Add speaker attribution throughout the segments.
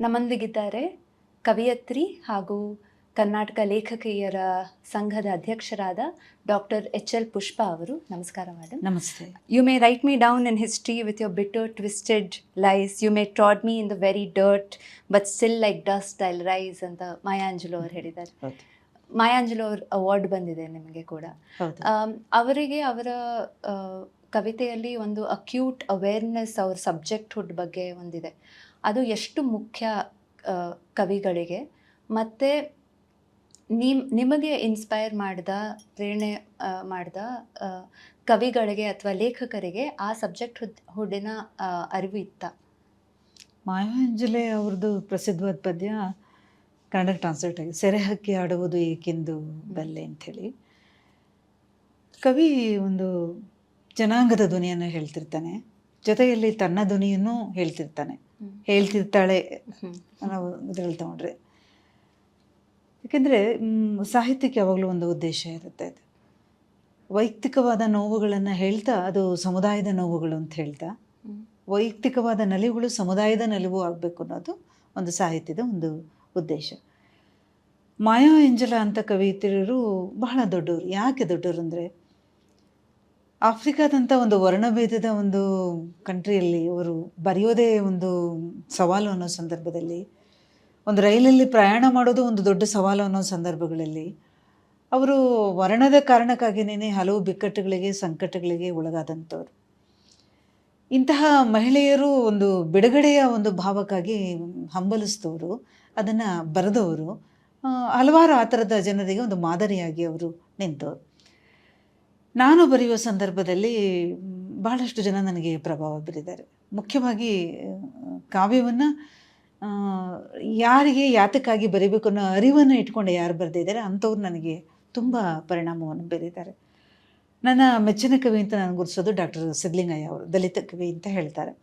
Speaker 1: ನಮ್ಮೊಂದಿಗಿದ್ದಾರೆ ಕವಿಯತ್ರಿ ಹಾಗೂ ಕರ್ನಾಟಕ ಲೇಖಕಿಯರ ಸಂಘದ ಅಧ್ಯಕ್ಷರಾದ ಡಾಕ್ಟರ್ ಎಚ್.ಎಲ್. ಪುಷ್ಪ ಅವರು. ನಮಸ್ಕಾರ ಮೇಡಮ್.
Speaker 2: ನಮಸ್ತೆ.
Speaker 1: You may right me down in history with your bitter twisted lies. You may ಟ್ರಾಡ್ me in the very dirt but still like dust I'll rice ಅಂತ ಮಾಯಾ Angelo ಅವರು ಹೇಳಿದ್ದಾರೆ. ಮಾಯಾ ಆಂಜಲೋ ಅವ್ರ ಅವಾರ್ಡ್ ಬಂದಿದೆ ನಿಮಗೆ ಕೂಡ. ಅವರಿಗೆ ಅವರ ಕವಿತೆಯಲ್ಲಿ ಒಂದು ಅಕ್ಯೂಟ್ ಅವೇರ್ನೆಸ್ ಅವ್ರ ಸಬ್ಜೆಕ್ಟ್ಹುಡ್ ಬಗ್ಗೆ ಒಂದಿದೆ. ಅದು ಎಷ್ಟು ಮುಖ್ಯ ಕವಿಗಳಿಗೆ, ಮತ್ತು ನಿಮಗೆ ಇನ್ಸ್ಪೈರ್ ಮಾಡಿದ, ಪ್ರೇರಣೆ ಮಾಡಿದ ಕವಿಗಳಿಗೆ ಅಥವಾ ಲೇಖಕರಿಗೆ ಆ ಸಬ್ಜೆಕ್ಟ್ ಹುಡ್ಡಿನ ಅರಿವು ಇತ್ತ?
Speaker 2: ಮಾಯಾ ಆಂಜಲೆ ಅವ್ರದ್ದು ಪ್ರಸಿದ್ಧವಾದ ಪದ್ಯ ಕನ್ನಡಕ್ಕೆ ಟ್ರಾನ್ಸ್ಲೇಟ್ ಆಗಿ ಸೆರೆ ಹಕ್ಕಿ ಆಡುವುದು ಏಕೆಂದು ಬಲ್ಲೆ ಅಂಥೇಳಿ. ಕವಿ ಒಂದು ಜನಾಂಗದ ಧ್ವನಿಯನ್ನು ಹೇಳ್ತಿರ್ತಾನೆ, ಜೊತೆಯಲ್ಲಿ ತನ್ನ ಧ್ವನಿಯನ್ನು ಹೇಳ್ತಿರ್ತಾಳೆ ನಾವು ಇದರಲ್ಲಿ ತಗೊಂಡ್ರೆ. ಯಾಕೆಂದರೆ ಸಾಹಿತ್ಯಕ್ಕೆ ಯಾವಾಗಲೂ ಒಂದು ಉದ್ದೇಶ ಇರುತ್ತೆ. ಅದು ವೈಯಕ್ತಿಕವಾದ ನೋವುಗಳನ್ನು ಹೇಳ್ತಾ ಅದು ಸಮುದಾಯದ ನೋವುಗಳು ಅಂತ ಹೇಳ್ತಾ, ವೈಯಕ್ತಿಕವಾದ ನಲಿವುಗಳು ಸಮುದಾಯದ ನಲಿವು ಆಗಬೇಕು ಅನ್ನೋದು ಒಂದು ಸಾಹಿತ್ಯದ ಒಂದು ಉದ್ದೇಶ. ಮಾಯಾ ಆಂಜಲ ಅಂತ ಕವಿಯತ್ರಿಯರು ಬಹಳ ದೊಡ್ಡವರು. ಯಾಕೆ ದೊಡ್ಡವರು ಅಂದರೆ, ಆಫ್ರಿಕಾದಂಥ ಒಂದು ವರ್ಣಭೇದದ ಒಂದು ಕಂಟ್ರಿಯಲ್ಲಿ ಅವರು ಬರೆಯೋದೇ ಒಂದು ಸವಾಲು ಅನ್ನೋ ಸಂದರ್ಭದಲ್ಲಿ, ಒಂದು ರೈಲಲ್ಲಿ ಪ್ರಯಾಣ ಮಾಡೋದು ಒಂದು ದೊಡ್ಡ ಸವಾಲು ಅನ್ನೋ ಸಂದರ್ಭಗಳಲ್ಲಿ ಅವರು ವರ್ಣದ ಕಾರಣಕ್ಕಾಗಿಯೇ ಹಲವು ಬಿಕ್ಕಟ್ಟುಗಳಿಗೆ, ಸಂಕಟಗಳಿಗೆ ಒಳಗಾದಂಥವ್ರು. ಇಂತಹ ಮಹಿಳೆಯರು ಒಂದು ಬಿಡುಗಡೆಯ ಒಂದು ಭಾವಕ್ಕಾಗಿ ಹಂಬಲಿಸಿದವರು, ಅದನ್ನು ಬರೆದವರು, ಹಲವಾರು ಆ ಥರದ ಜನರಿಗೆ ಒಂದು ಮಾದರಿಯಾಗಿ ಅವರು ನಿಂತವರು. ನಾನು ಬರೆಯುವ ಸಂದರ್ಭದಲ್ಲಿ ಬಹಳಷ್ಟು ಜನ ನನಗೆ ಪ್ರಭಾವ ಬೀರಿದ್ದಾರೆ. ಮುಖ್ಯವಾಗಿ ಕಾವ್ಯವನ್ನು ಯಾರಿಗೆ ಯಾತಕ್ಕಾಗಿ ಬರೀಬೇಕು ಅನ್ನೋ ಅರಿವನ್ನು ಇಟ್ಕೊಂಡು ಯಾರು ಬರೆದಿದ್ದಾರೆ ಅಂಥವ್ರು ನನಗೆ ತುಂಬ ಪರಿಣಾಮವನ್ನು ಬೀರಿದ್ದಾರೆ. ನನ್ನ ಮೆಚ್ಚಿನ ಕವಿ ಅಂತ ನಾನು ಗುರುತಿಸೋದು ಡಾಕ್ಟರ್ ಸಿದ್ಧಲಿಂಗಯ್ಯ ಅವರು. ದಲಿತ ಕವಿ ಅಂತ ಹೇಳ್ತಾರೆ.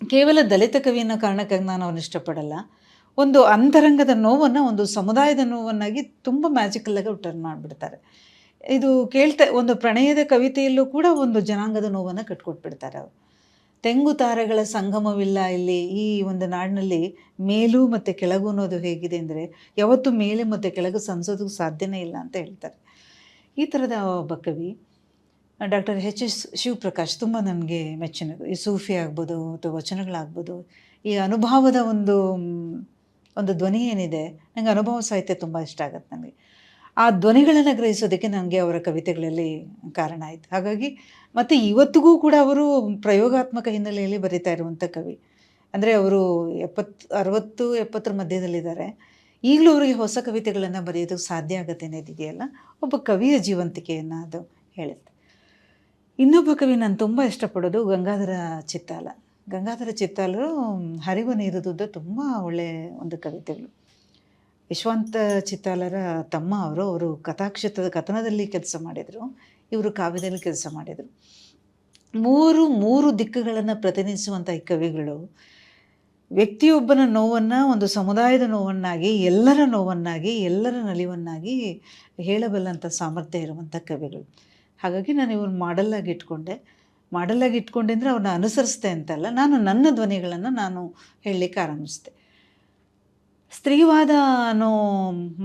Speaker 2: ಕೇವಲ ದಲಿತ ಕವಿ ಅನ್ನೋ ಕಾರಣಕ್ಕಾಗಿ ನಾನು ಅವ್ರನ್ನ ಇಷ್ಟಪಡಲ್ಲ. ಒಂದು ಅಂತರಂಗದ ನೋವನ್ನು ಒಂದು ಸಮುದಾಯದ ನೋವನ್ನಾಗಿ ತುಂಬ ಮ್ಯಾಜಿಕಲ್ಲಾಗಿ ಟರ್ನ್ ಮಾಡಿಬಿಡ್ತಾರೆ. ಇದು ಒಂದು ಪ್ರಣಯದ ಕವಿತೆಯಲ್ಲೂ ಕೂಡ ಒಂದು ಜನಾಂಗದ ನೋವನ್ನು ಕಟ್ಕೊಟ್ಬಿಡ್ತಾರೆ ಅವರು. ತೆಂಗು ತಾರೆಗಳ ಸಂಗಮವಿಲ್ಲ ಇಲ್ಲಿ ಈ ಒಂದು ನಾಡಿನಲ್ಲಿ, ಮೇಲು ಮತ್ತು ಕೆಳಗು ಅನ್ನೋದು ಹೇಗಿದೆ ಅಂದರೆ ಯಾವತ್ತೂ ಮೇಲೆ ಮತ್ತು ಕೆಳಗು ಸಂಸೋದಕ್ಕೆ ಸಾಧ್ಯನೇ ಇಲ್ಲ ಅಂತ ಹೇಳ್ತಾರೆ. ಈ ಥರದ ಒಬ್ಬ ಕವಿ ಡಾಕ್ಟರ್ ಎಚ್.ಎಸ್. ಶಿವಪ್ರಕಾಶ್ ತುಂಬ ನನಗೆ ಮೆಚ್ಚಿನದು. ಈ ಸೂಫಿ ಆಗ್ಬೋದು ಅಥವಾ ವಚನಗಳಾಗ್ಬೋದು, ಈ ಅನುಭವದ ಒಂದು ಧ್ವನಿ ಏನಿದೆ, ನನಗೆ ಅನುಭವ ಸಾಹಿತ್ಯ ತುಂಬ ಇಷ್ಟ ಆಗುತ್ತೆ. ನನಗೆ ಆ ಧ್ವನಿಗಳನ್ನು ಗ್ರಹಿಸೋದಕ್ಕೆ ನನಗೆ ಅವರ ಕವಿತೆಗಳಲ್ಲಿ ಕಾರಣ ಆಯಿತು. ಹಾಗಾಗಿ ಮತ್ತು ಇವತ್ತಿಗೂ ಕೂಡ ಅವರು ಪ್ರಯೋಗಾತ್ಮಕ ಹಿನ್ನೆಲೆಯಲ್ಲಿ ಬರೀತಾ ಇರುವಂಥ ಕವಿ. ಅಂದರೆ ಅವರು 60-70 ಮಧ್ಯದಲ್ಲಿದ್ದಾರೆ. ಈಗಲೂ ಅವರಿಗೆ ಹೊಸ ಕವಿತೆಗಳನ್ನು ಬರೆಯೋದಕ್ಕೆ ಸಾಧ್ಯ ಆಗುತ್ತೆ ಅನ್ನೋದಿದೆಯಲ್ಲ, ಒಬ್ಬ ಕವಿಯ ಜೀವಂತಿಕೆಯನ್ನು ಅದು ಹೇಳುತ್ತೆ. ಇನ್ನೊಬ್ಬ ಕವಿ ನಾನು ತುಂಬ ಇಷ್ಟಪಡೋದು ಗಂಗಾಧರ ಚಿತ್ತಾಲ. ಗಂಗಾಧರ ಚಿತ್ತಾಲರು ಹರಿವ ನೀರುದುದ್ದ ತುಂಬ ಒಳ್ಳೆಯ ಒಂದು ಕವಿತೆಗಳು. ಯಶವಂತ ಚಿತ್ತಾಲರ ತಮ್ಮ ಅವರು ಕಥಾಕ್ಷೇತ್ರದ ಕಥನದಲ್ಲಿ ಕೆಲಸ ಮಾಡಿದರು, ಇವರು ಕಾವ್ಯದಲ್ಲಿ ಕೆಲಸ ಮಾಡಿದರು. ಮೂರು ದಿಕ್ಕುಗಳನ್ನು ಪ್ರತಿನಿಧಿಸುವಂಥ ಈ ಕವಿಗಳು ವ್ಯಕ್ತಿಯೊಬ್ಬನ ನೋವನ್ನು ಒಂದು ಸಮುದಾಯದ ನೋವನ್ನಾಗಿ, ಎಲ್ಲರ ನೋವನ್ನಾಗಿ, ಎಲ್ಲರ ನಲಿವನ್ನಾಗಿ ಹೇಳಬಲ್ಲಂಥ ಸಾಮರ್ಥ್ಯ ಇರುವಂಥ ಕವಿಗಳು. ಹಾಗಾಗಿ ನಾನು ಇವ್ರು ಮಾಡೆಲ್ಲಾಗಿ ಇಟ್ಕೊಂಡೆ ಅಂದರೆ ಅವ್ರನ್ನ ಅನುಸರಿಸ್ದೆ ಅಂತಲ್ಲ, ನಾನು ನನ್ನ ಧ್ವನಿಗಳನ್ನು ನಾನು ಹೇಳಲಿಕ್ಕೆ ಆರಂಭಿಸಿದೆ. ಸ್ತ್ರೀವಾದ ಅನ್ನೋ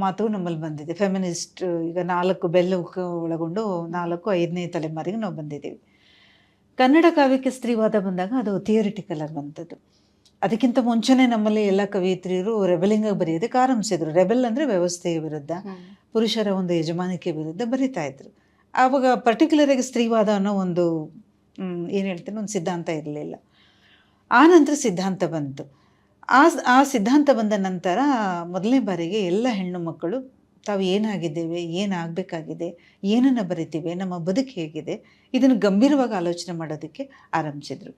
Speaker 2: ಮಾತು ನಮ್ಮಲ್ಲಿ ಬಂದಿದೆ. ಫೆಮಿನಿಸ್ಟ್ ಈಗ 4 ಬೆಲ್ಲು ಒಳಗೊಂಡು 4-5ನೇ ತಲೆಮಾರಿಗೆ ನಾವು ಬಂದಿದ್ದೀವಿ. ಕನ್ನಡ ಕಾವ್ಯಕ್ಕೆ ಸ್ತ್ರೀವಾದ ಬಂದಾಗ ಅದು ಥಿಯರಿಟಿಕಲ್ ಆಗಿ ಬಂದದ್ದು. ಅದಕ್ಕಿಂತ ಮುಂಚೆನೇ ನಮ್ಮಲ್ಲಿ ಎಲ್ಲ ಕವಿಯತ್ರಿಯರು ರೆಬೆಲಿಂಗಾಗಿ ಬರೆಯೋದಕ್ಕೆ ಆರಂಭಿಸಿದ್ರು. ರೆಬೆಲ್ ಅಂದರೆ ವ್ಯವಸ್ಥೆಯ ವಿರುದ್ಧ, ಪುರುಷರ ಒಂದು ಯಜಮಾನಿಕೆ ವಿರುದ್ಧ ಬರಿತಾ ಇದ್ರು. ಆವಾಗ ಪರ್ಟಿಕ್ಯುಲರಾಗಿ ಸ್ತ್ರೀವಾದ ಅನ್ನೋ ಒಂದು ಏನು ಹೇಳ್ತೀನಿ ಒಂದು ಸಿದ್ಧಾಂತ ಇರಲಿಲ್ಲ. ಆ ನಂತರ ಸಿದ್ಧಾಂತ ಬಂತು. ಆ ಸಿದ್ಧಾಂತ ಬಂದ ನಂತರ ಮೊದಲನೇ ಬಾರಿಗೆ ಎಲ್ಲ ಹೆಣ್ಣು ಮಕ್ಕಳು ತಾವು ಏನಾಗಿದ್ದೇವೆ, ಏನಾಗಬೇಕಾಗಿದೆ, ಏನನ್ನು ಬರಿತೀವಿ, ನಮ್ಮ ಬದುಕು ಹೇಗಿದೆ, ಇದನ್ನು ಗಂಭೀರವಾಗಿ ಆಲೋಚನೆ ಮಾಡೋದಕ್ಕೆ ಆರಂಭಿಸಿದರು.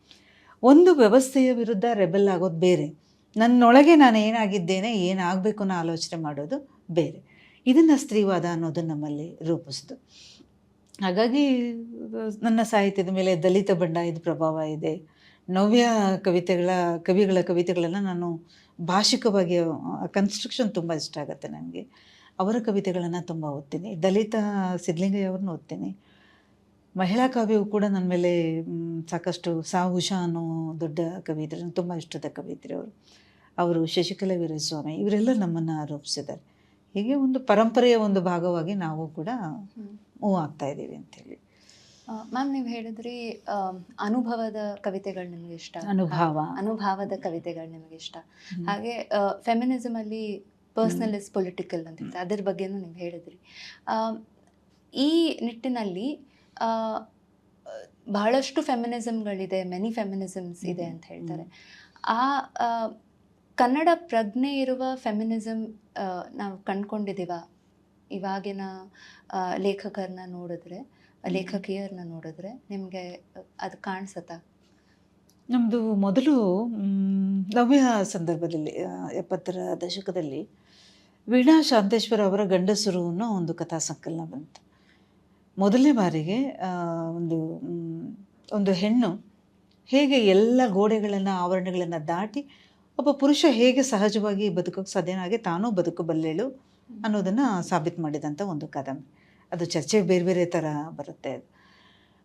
Speaker 2: ಒಂದು ವ್ಯವಸ್ಥೆಯ ವಿರುದ್ಧ ರೆಬೆಲ್ ಆಗೋದು ಬೇರೆ, ನನ್ನೊಳಗೆ ನಾನು ಏನಾಗಿದ್ದೇನೆ, ಏನಾಗಬೇಕು ಅನ್ನೋ ಆಲೋಚನೆ ಮಾಡೋದು ಬೇರೆ. ಇದನ್ನು ಸ್ತ್ರೀವಾದ ಅನ್ನೋದು ನಮ್ಮಲ್ಲಿ ರೂಪಿಸ್ತು. ಹಾಗಾಗಿ ನನ್ನ ಸಾಹಿತ್ಯದ ಮೇಲೆ ದಲಿತ ಬಂಡಾಯದ ಪ್ರಭಾವ ಇದೆ. ನವ್ಯ ಕವಿಗಳ ಕವಿತೆಗಳನ್ನು ನಾನು ಭಾಷಿಕವಾಗಿ ಕನ್ಸ್ಟ್ರಕ್ಷನ್ ತುಂಬ ಇಷ್ಟ ಆಗುತ್ತೆ ನನಗೆ. ಅವರ ಕವಿತೆಗಳನ್ನು ತುಂಬ ಓದ್ತೀನಿ. ದಲಿತ ಸಿದ್ಧಲಿಂಗಯ್ಯ ಅವ್ರನ್ನ ಓದ್ತೀನಿ. ಮಹಿಳಾ ಕಾವ್ಯವು ಕೂಡ ನನ್ನ ಮೇಲೆ ಸಾಕಷ್ಟು ಉಷಾ ಅನ್ನೋ ದೊಡ್ಡ ಕವಿಯಿದ್ರು, ನನಗೆ ತುಂಬ ಇಷ್ಟದ ಕವಿಯಿದ್ರು ಅವರು. ಅವರು ಶಶಿಕಲಾ ವೀರಸ್ವಾಮಿ ಇವರೆಲ್ಲ ನಮ್ಮನ್ನು ರೂಪಿಸಿದ್ದಾರೆ. ಹೀಗೆ ಒಂದು ಪರಂಪರೆಯ ಒಂದು ಭಾಗವಾಗಿ ನಾವು ಕೂಡ ಮೂವ್ ಆಗ್ತಾ ಇದ್ದೀವಿ ಅಂತೇಳಿ.
Speaker 1: ಮ್ಯಾಮ್, ನೀವು ಹೇಳಿದ್ರಿ ಅನುಭವದ ಕವಿತೆಗಳು ನಿಮಗೆ ಇಷ್ಟ, ಅನುಭವದ ಕವಿತೆಗಳು ನಿಮಗೆ ಇಷ್ಟ. ಹಾಗೆ ಫೆಮಿನಿಸಮ್ ಅಲ್ಲಿ ಪರ್ಸನಲ್ ಇಸ್ ಪೊಲಿಟಿಕಲ್ ಅಂತ ಹೇಳ್ತಾರೆ, ಅದ್ರ ಬಗ್ಗೆನೂ ನೀವು ಹೇಳಿದ್ರಿ. ಈ ನಿಟ್ಟಿನಲ್ಲಿ ಬಹಳಷ್ಟು ಫೆಮಿನಿಸಮ್ಗಳಿದೆ, ಮೆನಿ ಫೆಮಿನಿಸಮ್ಸ್ ಇದೆ ಅಂತ ಹೇಳ್ತಾರೆ. ಆ ಕನ್ನಡ ಪ್ರಜ್ಞೆ ಇರುವ ಫೆಮಿನಿಸಮ್ ನಾವು ಕಂಡ್ಕೊಂಡಿದ್ದೀವ ಇವಾಗಿನ ಲೇಖಕರನ್ನ ನೋಡಿದ್ರೆ, ಲೇಖಕಿಯರನ್ನ ನೋಡಿದ್ರೆ ನಿಮಗೆ ಅದು ಕಾಣಿಸುತ್ತಾ?
Speaker 2: ನಮ್ಮದು ಮೊದಲು ನವ್ಯ ಸಂದರ್ಭದಲ್ಲಿ 70ರ ದಶಕದಲ್ಲಿ ವೀಣಾ ಶಾಂತೇಶ್ವರ ಅವರ ಗಂಡಸರು ಅನ್ನೋ ಒಂದು ಕಥಾ ಸಂಕಲನ ಬಂತು. ಮೊದಲನೇ ಬಾರಿಗೆ ಒಂದು ಹೆಣ್ಣು ಹೇಗೆ ಎಲ್ಲ ಗೋಡೆಗಳನ್ನು ಆವರಣಗಳನ್ನು ದಾಟಿ ಒಬ್ಬ ಪುರುಷ ಹೇಗೆ ಸಹಜವಾಗಿ ಬದುಕೋಕ್ಕೆ ಸಾಧ್ಯನಾಗಿ ತಾನೂ ಬದುಕಬಲ್ಲೆಳು ಅನ್ನೋದನ್ನು ಸಾಬೀತು ಮಾಡಿದಂಥ ಒಂದು ಕಾದಂಬರಿ. ಅದು ಚರ್ಚೆಗೆ ಬೇರೆ ಬೇರೆ ಥರ ಬರುತ್ತೆ. ಅದು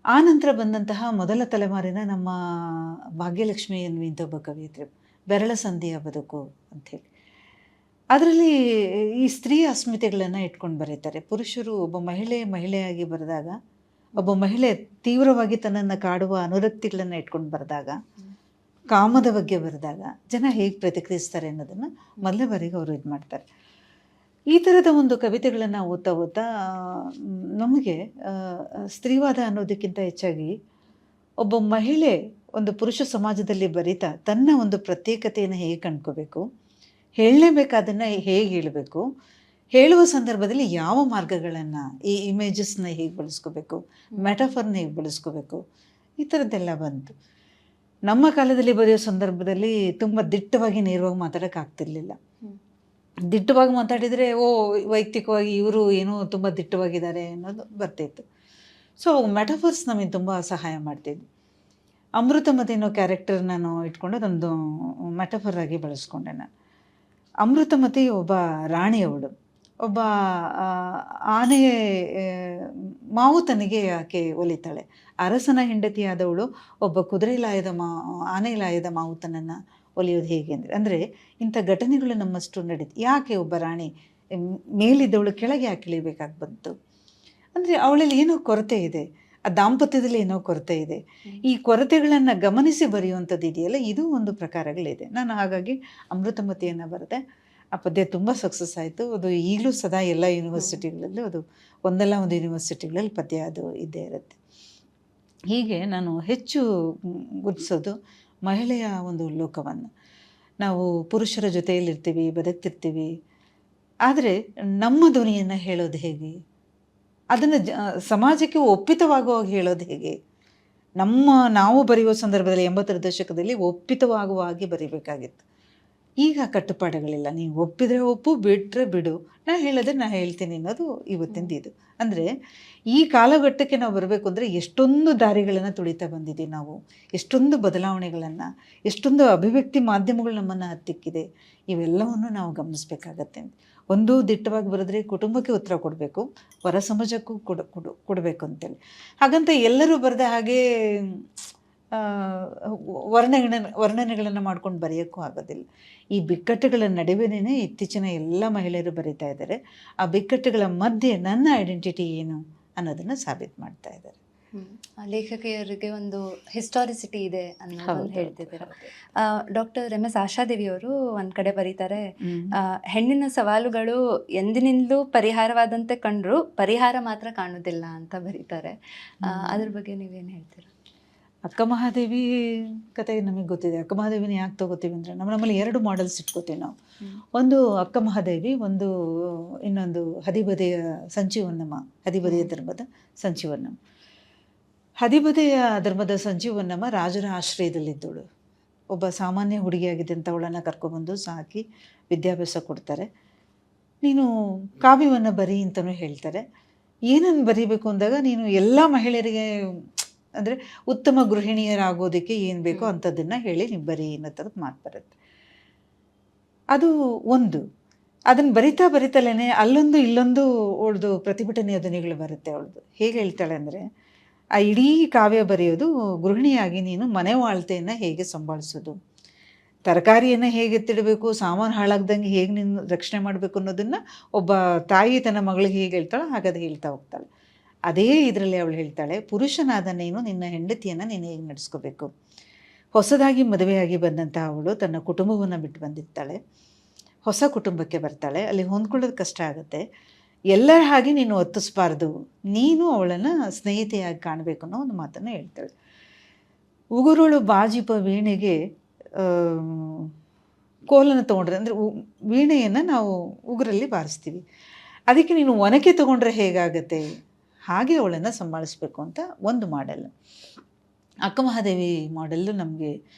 Speaker 2: ಆ ನಂತರ ಬಂದಂತಹ ಮೊದಲ ತಲೆಮಾರಿನ ನಮ್ಮ ಭಾಗ್ಯಲಕ್ಷ್ಮಿ ಎನ್ನುವಂಥ ಒಬ್ಬ ಕವಿಯತ್ರಿ, ಬೆರಳ ಸಂಧಿಯ ಬದುಕು ಅಂಥೇಳಿ. ಅದರಲ್ಲಿ ಈ ಸ್ತ್ರೀ ಅಸ್ಮಿತೆಗಳನ್ನು ಇಟ್ಕೊಂಡು ಬರೀತಾರೆ. ಪುರುಷರು ಒಬ್ಬ ಮಹಿಳೆಯಾಗಿ ಬರೆದಾಗ, ಒಬ್ಬ ಮಹಿಳೆ ತೀವ್ರವಾಗಿ ತನ್ನನ್ನು ಕಾಡುವ ಅನುರಕ್ತಿಗಳನ್ನು ಇಟ್ಕೊಂಡು ಬರೆದಾಗ, ಕಾಮದ ಬಗ್ಗೆ ಬರೆದಾಗ ಜನ ಹೇಗೆ ಪ್ರತಿಕ್ರಿಯಿಸ್ತಾರೆ ಅನ್ನೋದನ್ನು ಮೊದಲನೇ ಬಾರಿಗೆ ಅವರು ಇದು ಮಾಡ್ತಾರೆ. ಈ ಥರದ ಒಂದು ಕವಿತೆಗಳನ್ನು ಓದ್ತಾ ನಮಗೆ ಸ್ತ್ರೀವಾದ ಅನ್ನೋದಕ್ಕಿಂತ ಹೆಚ್ಚಾಗಿ ಒಬ್ಬ ಮಹಿಳೆ ಒಂದು ಪುರುಷ ಸಮಾಜದಲ್ಲಿ ಬರೀತಾ ತನ್ನ ಒಂದು ಪ್ರತ್ಯೇಕತೆಯನ್ನು ಹೇಗೆ ಕಂಡ್ಕೋಬೇಕು, ಹೇಳಲೇಬೇಕಾದನ್ನು ಹೇಗೆ ಹೇಳಬೇಕು, ಹೇಳುವ ಸಂದರ್ಭದಲ್ಲಿ ಯಾವ ಮಾರ್ಗಗಳನ್ನು, ಈ ಇಮೇಜಸ್ನ ಹೇಗೆ ಬಳಸ್ಕೋಬೇಕು, ಮೆಟಾಫರ್ನ ಹೇಗೆ ಬಳಸ್ಕೋಬೇಕು, ಈ ಥರದ್ದೆಲ್ಲ ಬಂತು. ನಮ್ಮ ಕಾಲದಲ್ಲಿ ಬರೆಯೋ ಸಂದರ್ಭದಲ್ಲಿ ತುಂಬ ದಿಟ್ಟವಾಗಿ ನೇರವಾಗಿ ಮಾತಾಡೋಕ್ಕಾಗ್ತಿರ್ಲಿಲ್ಲ. ದಿಟ್ಟವಾಗಿ ಮಾತಾಡಿದರೆ ವೈಯಕ್ತಿಕವಾಗಿ ಇವರು ಏನೋ ತುಂಬ ದಿಟ್ಟವಾಗಿದ್ದಾರೆ ಅನ್ನೋದು ಬರ್ತಿತ್ತು. ಸೊ ಮೆಟಾಫರ್ಸ್ ನಮಗೆ ತುಂಬ ಸಹಾಯ ಮಾಡ್ತಿದ್ವಿ. ಅಮೃತಮತಿ ಅನ್ನೋ ಕ್ಯಾರೆಕ್ಟರ್ ನಾನು ಇಟ್ಕೊಂಡು ಅದೊಂದು ಮೆಟಾಫರ್ ಆಗಿ ಬಳಸ್ಕೊಂಡೆ ನಾನು. ಅಮೃತಮತಿ ಒಬ್ಬ ರಾಣಿಯವಳು, ಒಬ್ಬ ಆನೆ ಮಾವುತನಿಗೆ ಆಕೆ ಒಲಿತಾಳೆ. ಅರಸನ ಹೆಂಡತಿಯಾದವಳು ಒಬ್ಬ ಕುದುರೆ ಲಾಯದ ಆನೆ ಲಾಯದ ಮಾವುತನನ್ನು ಒಲಿಯೋದು ಹೇಗೆ ಅಂದರೆ ಇಂಥ ಘಟನೆಗಳು ನಮ್ಮಷ್ಟು ನಡೀತು. ಯಾಕೆ ಒಬ್ಬ ರಾಣಿ ಮೇಲಿದ್ದವಳು ಕೆಳಗೆ ಯಾಕೆ ಇಳಿಬೇಕಾಗಿ ಬಂತು ಅಂದರೆ ಅವಳಲ್ಲಿ ಏನೋ ಕೊರತೆ ಇದೆ, ಆ ದಾಂಪತ್ಯದಲ್ಲಿ ಏನೋ ಕೊರತೆ ಇದೆ. ಈ ಕೊರತೆಗಳನ್ನು ಗಮನಿಸಿ ಬರೆಯುವಂಥದ್ದು ಇದೆಯಲ್ಲ, ಇದು ಒಂದು ಪ್ರಕಾರಗಳಿದೆ. ನಾನು ಹಾಗಾಗಿ ಅಮೃತಮತಿಯನ್ನು ಬರೆದೆ. ಆ ಪದ್ಯ ತುಂಬ ಸಕ್ಸಸ್ ಆಯಿತು. ಅದು ಈಗಲೂ ಸದಾ ಎಲ್ಲ ಯೂನಿವರ್ಸಿಟಿಗಳಲ್ಲೂ ಅದು ಒಂದಲ್ಲ ಒಂದು ಯೂನಿವರ್ಸಿಟಿಗಳಲ್ಲಿ ಪದ್ಯ ಅದು ಇದ್ದೇ ಇರುತ್ತೆ. ಹೀಗೆ ನಾನು ಹೆಚ್ಚು ಗುರುತಿಸೋದು ಮಹಿಳೆಯ ಒಂದು ಲೋಕವನ್ನು. ನಾವು ಪುರುಷರ ಜೊತೆಯಲ್ಲಿರ್ತೀವಿ, ಬದುಕ್ತಿರ್ತೀವಿ, ಆದರೆ ನಮ್ಮ ಧ್ವನಿಯನ್ನು ಹೇಳೋದು ಹೇಗೆ, ಅದನ್ನು ಸಮಾಜಕ್ಕೆ ಒಪ್ಪಿತವಾಗುವಾಗ ಹೇಳೋದು ಹೇಗೆ. ನಾವು ಬರೆಯುವ ಸಂದರ್ಭದಲ್ಲಿ 80ರ ದಶಕದಲ್ಲಿ ಒಪ್ಪಿತವಾಗುವ ಹಾಗೆ ಬರೀಬೇಕಾಗಿತ್ತು. ಈಗ ಕಟ್ಟುಪಾಡುಗಳಿಲ್ಲ. ನೀವು ಒಪ್ಪಿದರೆ ಒಪ್ಪು, ಬಿಟ್ಟರೆ ಬಿಡು, ನಾ ಹೇಳಿದ್ರೆ ನಾ ಹೇಳ್ತೀನಿ ಅನ್ನೋದು ಇವತ್ತಿಂದ ಇದು. ಅಂದರೆ ಈ ಕಾಲಘಟ್ಟಕ್ಕೆ ನಾವು ಬರಬೇಕು ಅಂದರೆ ಎಷ್ಟೊಂದು ದಾರಿಗಳನ್ನು ತುಳಿತಾ ಬಂದಿದ್ದೀವಿ ನಾವು, ಎಷ್ಟೊಂದು ಬದಲಾವಣೆಗಳನ್ನು, ಎಷ್ಟೊಂದು ಅಭಿವ್ಯಕ್ತಿ ಮಾಧ್ಯಮಗಳು ನಮ್ಮನ್ನು ಹತ್ತಿಕ್ಕಿದೆ. ಇವೆಲ್ಲವನ್ನು ನಾವು ಗಮನಿಸಬೇಕಾಗತ್ತೆ. ಒಂದು ದಿಟ್ಟವಾಗಿ ಬರೆದ್ರೆ ಕುಟುಂಬಕ್ಕೆ ಉತ್ತರ ಕೊಡಬೇಕು, ಹೊರ ಸಮಾಜಕ್ಕೂ ಕೊಡಬೇಕು ಅಂತೇಳಿ. ಹಾಗಂತ ಎಲ್ಲರೂ ಬರೆದ ಹಾಗೆ ವರ್ಣನೆಗಳನ್ನು ಮಾಡ್ಕೊಂಡು ಬರೆಯೋಕ್ಕೂ ಆಗೋದಿಲ್ಲ. ಈ ಬಿಕ್ಕಟ್ಟುಗಳ ನಡುವೆನೇ ಇತ್ತೀಚಿನ ಎಲ್ಲ ಮಹಿಳೆಯರು ಬರೀತಾ ಇದ್ದಾರೆ. ಆ ಬಿಕ್ಕಟ್ಟುಗಳ ಮಧ್ಯೆ ನನ್ನ ಐಡೆಂಟಿಟಿ ಏನು ಅನ್ನೋದನ್ನು ಸಾಬೀತು ಮಾಡ್ತಾ ಇದ್ದಾರೆ.
Speaker 1: ಲೇಖಕಿಯರಿಗೆ ಒಂದು ಹಿಸ್ಟಾರಿಸಿಟಿ ಇದೆ ಅನ್ನೋದನ್ನು ಹೇಳ್ತಿದ್ದಾರೆ. ಡಾಕ್ಟರ್ MS ಆಶಾದೇವಿ ಅವರು ಒಂದು ಕಡೆ ಬರೀತಾರೆ, ಹೆಣ್ಣಿನ ಸವಾಲುಗಳು ಎಂದಿನಿಂದಲೂ ಪರಿಹಾರವಾದಂತೆ ಕಂಡ್ರು ಪರಿಹಾರ ಮಾತ್ರ ಕಾಣುವುದಿಲ್ಲ ಅಂತ ಬರೀತಾರೆ. ಅದ್ರ ಬಗ್ಗೆ ನೀವೇನು ಹೇಳ್ತೀರಾ?
Speaker 2: ಅಕ್ಕ ಮಹಾದೇವಿ ಕತೆ ನಮಗೆ ಗೊತ್ತಿದೆ. ಅಕ್ಕ ಮಹಾದೇವಿನ ಯಾಕೆ ತಗೋತೀವಿ ಅಂದರೆ ನಮ್ಮಲ್ಲಿ 2 ಮಾಡೆಲ್ಸ್ ಇಟ್ಕೋತೀವಿ ನಾವು. ಒಂದು ಅಕ್ಕ ಮಹಾದೇವಿ, ಇನ್ನೊಂದು ಹದಿಬದೆಯ ಸಂಜೀವನ್ನಮ್ಮ, ಹದಿಬದೆಯ ಧರ್ಮದ ಸಂಜೀವನ್ನಮ್ಮ. ಹದಿಬದೆಯ ಧರ್ಮದ ಸಂಜೀವನ್ನಮ್ಮ ರಾಜರ ಆಶ್ರಯದಲ್ಲಿದ್ದವಳು. ಒಬ್ಬ ಸಾಮಾನ್ಯ ಹುಡುಗಿಯಾಗಿದ್ದಂಥವಳನ್ನು ಕರ್ಕೊಬಂದು ಸಾಕಿ ವಿದ್ಯಾಭ್ಯಾಸ ಕೊಡ್ತಾರೆ. ನೀನು ಕಾವ್ಯವನ್ನು ಬರೀ ಅಂತಲೂ ಹೇಳ್ತಾರೆ. ಏನನ್ನು ಬರೀಬೇಕು ಅಂದಾಗ ನೀನು ಎಲ್ಲ ಮಹಿಳೆಯರಿಗೆ ಅಂದರೆ ಉತ್ತಮ ಗೃಹಿಣಿಯರಾಗೋದಕ್ಕೆ ಏನು ಬೇಕೋ ಅಂಥದ್ದನ್ನು ಹೇಳಿ ನೀವು ಬರೀ ಅನ್ನೋ ಥರದ್ದು ಮಾತು ಬರುತ್ತೆ. ಅದು ಒಂದು. ಅದನ್ನು ಬರಿತಾ ಬರಿತಲೇ ಅಲ್ಲೊಂದು ಇಲ್ಲೊಂದು ಅವಳದು ಪ್ರತಿಭಟನೆಯ ಧ್ವನಿಗಳು ಬರುತ್ತೆ ಅವಳದು. ಹೇಗೆ ಹೇಳ್ತಾಳೆ ಅಂದರೆ, ಆ ಇಡೀ ಕಾವ್ಯ ಬರೆಯೋದು ಗೃಹಿಣಿಯಾಗಿ ನೀನು ಮನೆ ಆಳ್ತೆಯನ್ನು ಹೇಗೆ ಸಂಭಾಳಿಸೋದು, ತರಕಾರಿಯನ್ನು ಹೇಗೆ ಎತ್ತಿಡಬೇಕು, ಸಾಮಾನು ಹಾಳಾಗ್ದಂಗೆ ಹೇಗೆ ನೀನು ರಕ್ಷಣೆ ಮಾಡಬೇಕು ಅನ್ನೋದನ್ನು ಒಬ್ಬ ತಾಯಿ ತನ್ನ ಮಗಳಿಗೆ ಹೇಗೆ ಹೇಳ್ತಾಳೋ ಹಾಗದು ಹೇಳ್ತಾ ಹೋಗ್ತಾಳೆ. ಅದೇ ಇದರಲ್ಲಿ ಅವಳು ಹೇಳ್ತಾಳೆ, ಪುರುಷನಾದ ನೀನು ನಿನ್ನ ಹೆಂಡತಿಯನ್ನು ನೀನು ಹೇಗೆ ನಡೆಸ್ಕೋಬೇಕು. ಹೊಸದಾಗಿ ಮದುವೆಯಾಗಿ ಬಂದಂಥ ಅವಳು ತನ್ನ ಕುಟುಂಬವನ್ನು ಬಿಟ್ಟು ಬಂದಿರ್ತಾಳೆ, ಹೊಸ ಕುಟುಂಬಕ್ಕೆ ಬರ್ತಾಳೆ, ಅಲ್ಲಿ ಹೊಂದ್ಕೊಳ್ಳೋದು ಕಷ್ಟ ಆಗುತ್ತೆ. ಎಲ್ಲರ ಹಾಗೆ ನೀನು ಒತ್ತಿಸ್ಬಾರ್ದು, ನೀನು ಅವಳನ್ನು ಸ್ನೇಹಿತೆಯಾಗಿ ಕಾಣಬೇಕು ಅನ್ನೋ ಒಂದು ಮಾತನ್ನು ಹೇಳ್ತಾಳೆ. ಉಗುರುಳು ಬಾಜಿಪ ವೀಣೆಗೆ ಕೋಲನ್ನು ತೊಗೊಂಡ್ರೆ, ಅಂದರೆ ವೀಣೆಯನ್ನು ನಾವು ಉಗುರಲ್ಲಿ ಬಾರಿಸ್ತೀವಿ, ಅದಕ್ಕೆ ನೀನು ಒನಕೆ ತೊಗೊಂಡ್ರೆ ಹೇಗಾಗತ್ತೆ, ಹಾಗೆ ಅವಳನ್ನು ಸಂಭಾಳಿಸ್ಬೇಕು ಅಂತ ಒಂದು ಮಾಡೆಲ್. ಅಕ್ಕಮಹಾದೇವಿ ಮಾಡೆಲ್ಲು ನಮಗೆ